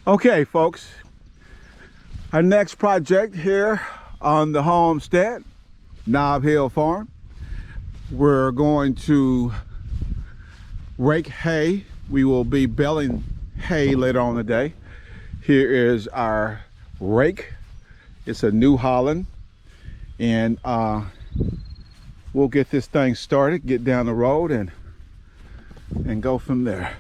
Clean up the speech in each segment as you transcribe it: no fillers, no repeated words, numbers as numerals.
Okay, folks, our next project here on the homestead, Knob Hill Farm, we're going to rake hay. We will be baling hay later on in the day. Here is our rake. It's a New Holland, and we'll get this thing started, get down the road, and go from there.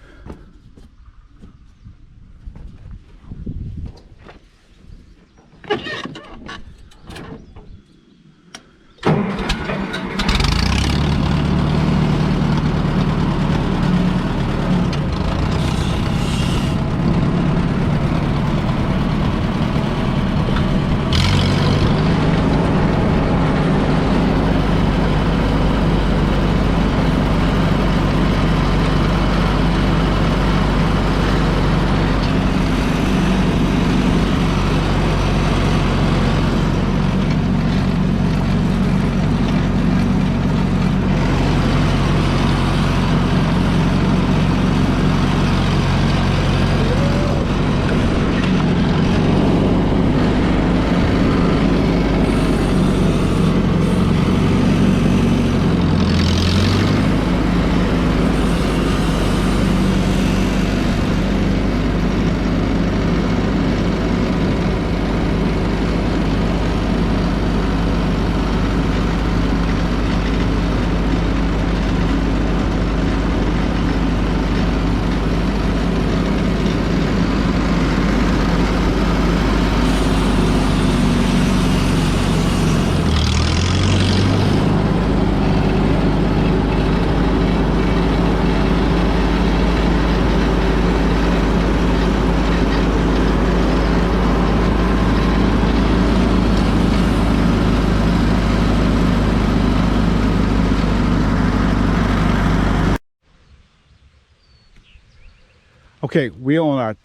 Okay, we're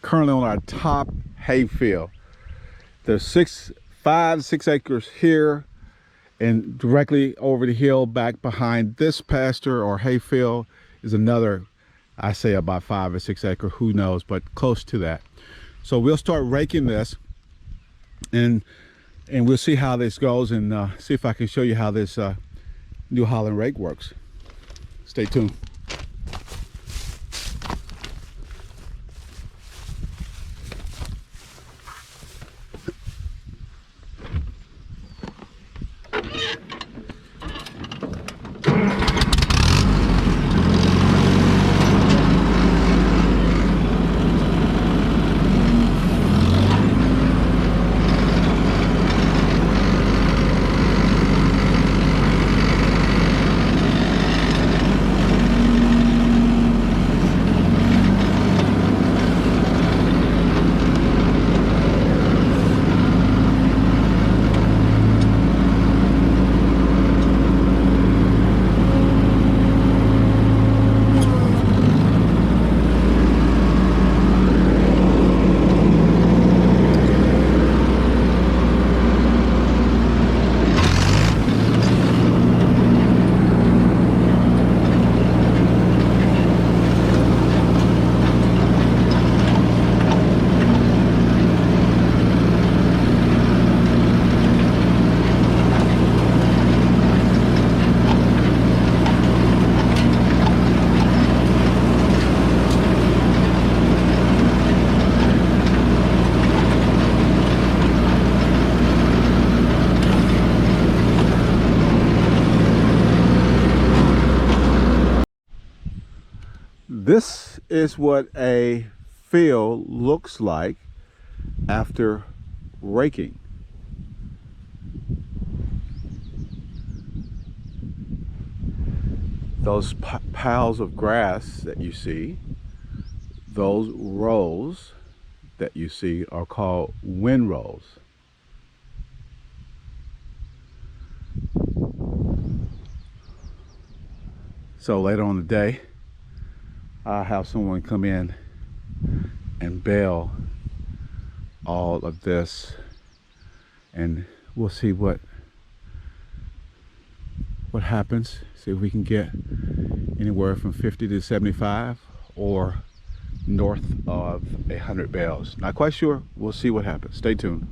currently on our top hay field. There's 5 to 6 acres here, and directly over the hill back behind this pasture or hay field is another, I say about 5 or 6 acre, who knows, but close to that. So we'll start raking this, and we'll see how this goes, and see if I can show you how this New Holland rake works. Stay tuned. This is what a field looks like after raking. Those piles of grass that you see, those rows that you see are called windrows. So later on the day, I'll have someone come in and bale all of this, and we'll see what happens. See if we can get anywhere from 50 to 75 or north of 100 bales. Not quite sure. We'll see what happens. Stay tuned.